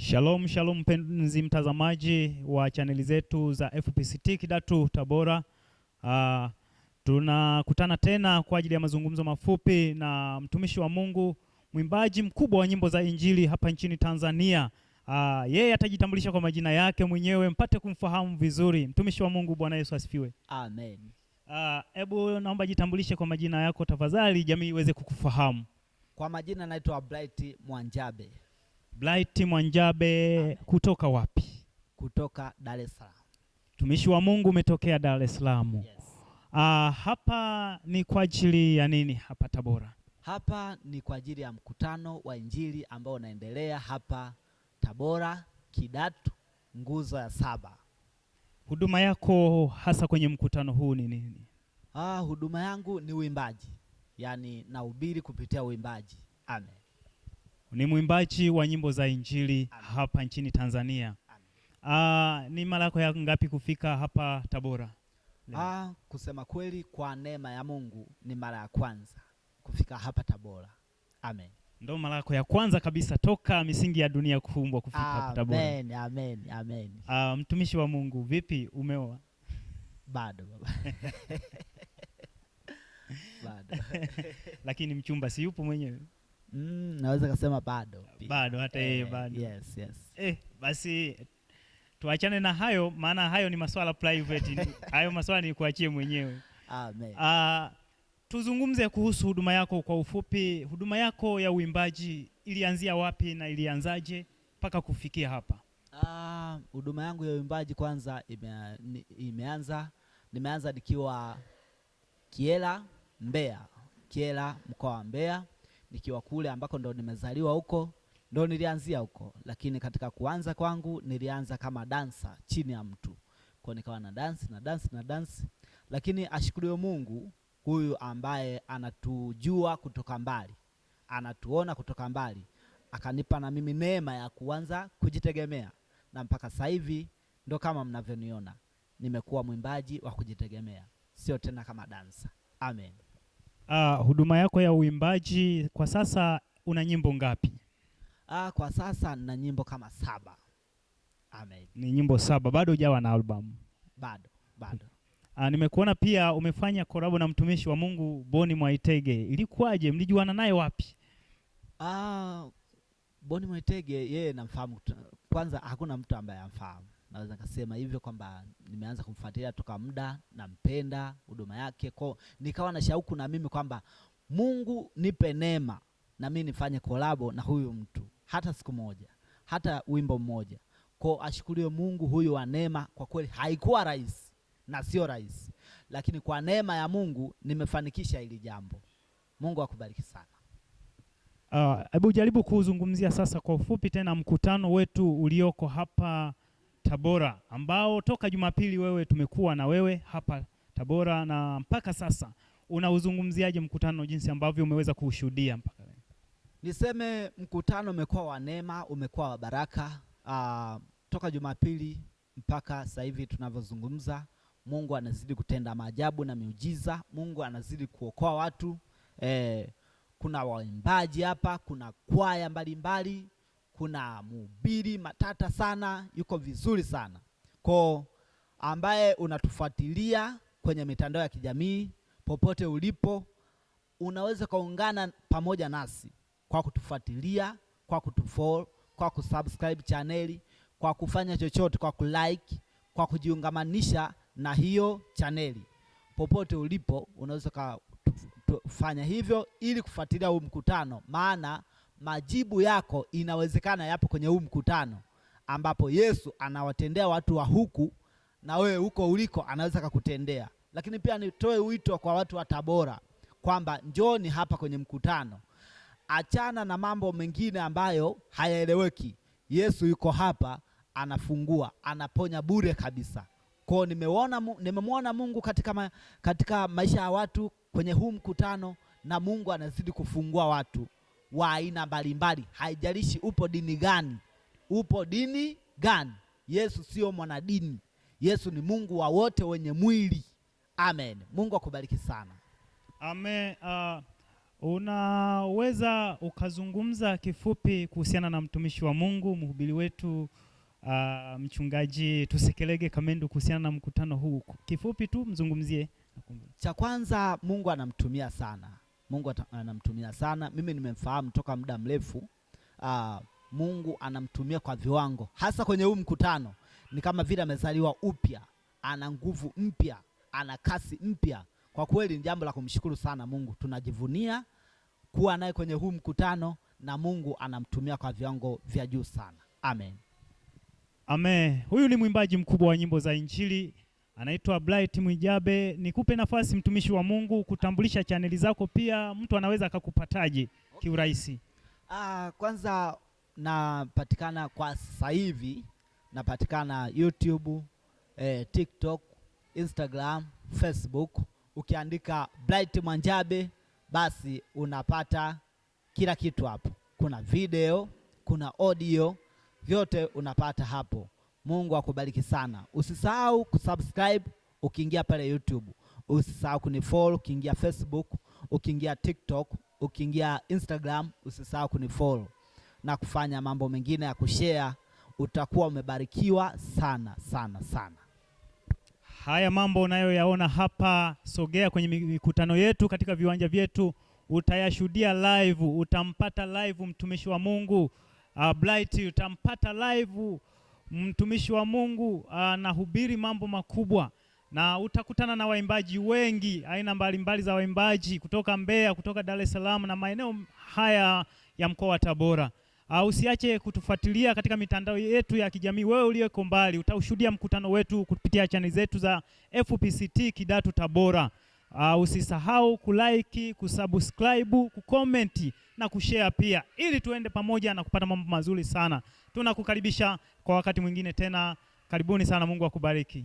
Shalom, shalom mpenzi mtazamaji wa chaneli zetu za FPCT Kidatu Tabora. Tunakutana tena kwa ajili ya mazungumzo mafupi na mtumishi wa Mungu, mwimbaji mkubwa wa nyimbo za Injili hapa nchini Tanzania. Yeye atajitambulisha kwa majina yake mwenyewe mpate kumfahamu vizuri. Mtumishi wa Mungu, Bwana Yesu asifiwe. Amen. Hebu naomba jitambulishe kwa majina yako tafadhali, jamii iweze kukufahamu. Kwa majina naitwa Bright Mwanjabe. Bright Mwanjabe. Amen. Kutoka wapi? Kutoka Dar es Salaam. Mtumishi wa Mungu umetokea Dar es Salaam. Yes. Hapa ni kwa ajili ya nini hapa Tabora? Hapa ni kwa ajili ya mkutano wa Injili ambao unaendelea hapa Tabora Kidatu, nguzo ya 7. Huduma yako hasa kwenye mkutano huu ni nini? Huduma yangu ni uimbaji. Yaani nahubiri kupitia uimbaji. Amen. Ni mwimbaji wa nyimbo za Injili. Amen. Hapa nchini Tanzania. Amen. Ni mara yako ya ngapi kufika hapa Tabora? Kusema kweli, kwa neema ya Mungu ni mara ya kwanza kufika hapa Tabora. Amen. Ndio mara yako ya kwanza kabisa toka misingi ya dunia kuumbwa kufika hapa Tabora. Amen, amen, amen. Mtumishi wa Mungu, vipi, umeoa? Bado baba. Bado. Lakini mchumba si yupo mwenyewe? Naweza kusema bado. Bado hata yeye bado. Yes. Basi tuachane na hayo, maana hayo ni masuala private. Hayo masuala ni kuachie mwenyewe. Amen. Tuzungumze kuhusu huduma yako kwa ufupi. Huduma yako ya uimbaji ilianzia wapi na ilianzaje mpaka kufikia hapa? Huduma yangu ya uimbaji kwanza nimeanza nikiwa Kiela, Mbeya. Kiela, mkoa wa Mbeya. Nikiwa kule ambako ndo nimezaliwa huko, ndo nilianzia huko. Lakini katika kuanza kwangu nilianza kama dansa chini ya mtu. Kwa nikawa na dance. Lakini ashukuriwe Mungu, huyu ambaye anatujua kutoka mbali, anatuona kutoka mbali, akanipa na mimi neema ya kuanza kujitegemea. Na mpaka sasa hivi ndo kama mnavyoniona, nimekuwa mwimbaji wa kujitegemea, sio tena kama dansa. Amen. Huduma yako ya uimbaji kwa sasa una nyimbo ngapi? Kwa sasa nina nyimbo kama 7. Amen. Ni nyimbo 7, bado hujawa na album? Bado. Nimekuona pia umefanya kolabo na mtumishi wa Mungu Boni Mwaitege. Ilikuwaje? Mlijuana naye wapi? Boni Mwaitege yeye namfahamu. Kwanza hakuna mtu ambaye amfahamu. Naweza kusema hivyo kwamba nimeanza kumfuatilia toka muda, nampenda huduma yake. Kwa nikawa na shauku na mimi kwamba Mungu nipe neema na mimi nifanye kolabo na huyu mtu, hata siku moja, hata wimbo mmoja. Kwa ashukuriwe Mungu huyu wa neema. Kwa kweli haikuwa rahisi na sio rahisi, lakini kwa neema ya Mungu nimefanikisha hili jambo. Mungu akubariki sana. Hebu jaribu kuzungumzia sasa kwa ufupi tena mkutano wetu ulioko hapa Tabora, ambao toka Jumapili wewe tumekuwa na wewe hapa Tabora, na mpaka sasa unauzungumziaje mkutano jinsi ambavyo umeweza kuushuhudia mpaka leo? Niseme mkutano umekuwa wa neema, umekuwa wa baraka. Toka Jumapili mpaka sasa hivi tunavyozungumza, Mungu anazidi kutenda maajabu na miujiza. Mungu anazidi kuokoa watu. Kuna waimbaji hapa, kuna kwaya mbalimbali, kuna mhubiri matata sana, yuko vizuri sana. Kwa ambaye unatufuatilia kwenye mitandao ya kijamii, popote ulipo, unaweza kaungana pamoja nasi kwa kutufuatilia, kwa kutufollow, kwa kusubscribe chaneli, kwa kufanya chochote, kwa kulike, kwa kujiungamanisha na hiyo chaneli. Popote ulipo unaweza kufanya hivyo ili kufuatilia huu mkutano, maana majibu yako inawezekana yapo kwenye huu mkutano, ambapo Yesu anawatendea watu wa huku, na wewe huko uliko anaweza kukutendea. Lakini pia nitoe wito kwa watu wa Tabora kwamba njooni hapa kwenye mkutano. Achana na mambo mengine ambayo hayaeleweki. Yesu yuko hapa, anafungua, anaponya bure kabisa. Kwa nimemwona Mungu katika maisha ya watu kwenye huu mkutano, na Mungu anazidi kufungua watu wa aina mbalimbali. Haijalishi upo dini gani. Yesu sio mwanadini. Yesu ni Mungu wa wote wenye mwili. Amen. Mungu akubariki sana. Amen. Unaweza ukazungumza kifupi kuhusiana na mtumishi wa Mungu, mhubiri wetu mchungaji Tusekelege Kamendu, kuhusiana na mkutano huu? Kifupi tu mzungumzie. Cha kwanza, Mungu anamtumia sana. Mungu anamtumia sana. Mimi nimemfahamu toka muda mrefu. Mungu anamtumia kwa viwango, hasa kwenye huu mkutano. Ni kama vile amezaliwa upya, ana nguvu mpya, ana kasi mpya. Kwa kweli ni jambo la kumshukuru sana Mungu. Tunajivunia kuwa naye kwenye huu mkutano, na Mungu anamtumia kwa viwango vya juu sana. Amen. Amen. Huyu ni mwimbaji mkubwa wa nyimbo za Injili, anaitwa Bright Mwijabe. Nikupe nafasi mtumishi wa Mungu kutambulisha chaneli zako, pia mtu anaweza akakupataje kiurahisi? Kwanza napatikana kwa sasa hivi, napatikana YouTube, TikTok, Instagram, Facebook. Ukiandika Bright Mwijabe basi unapata kila kitu hapo. Kuna video, kuna audio, vyote unapata hapo. Mungu akubariki sana. Usisahau kusubscribe ukiingia pale YouTube. Usisahau kunifollow ukiingia Facebook, ukiingia TikTok, ukiingia Instagram. Usisahau kunifollow na kufanya mambo mengine ya kushare. Utakuwa umebarikiwa sana sana sana. Haya mambo unayoyaona hapa, sogea kwenye mikutano yetu katika viwanja vyetu, utayashuhudia live. Utampata live mtumishi wa Mungu Bright, utampata live mtumishi wa Mungu anahubiri mambo makubwa, na utakutana na waimbaji wengi, aina mbalimbali za waimbaji kutoka Mbeya, kutoka Dar es Salaam na maeneo haya ya mkoa wa Tabora. Usiache kutufuatilia katika mitandao yetu ya kijamii. Wewe uliyeko mbali utaushuhudia mkutano wetu kupitia channel zetu za FPCT Kidatu Tabora. Usisahau kulike, kusubscribe, kucomment na kushare pia, ili tuende pamoja na kupata mambo mazuri sana. Tunakukaribisha kwa wakati mwingine tena. Karibuni sana. Mungu akubariki.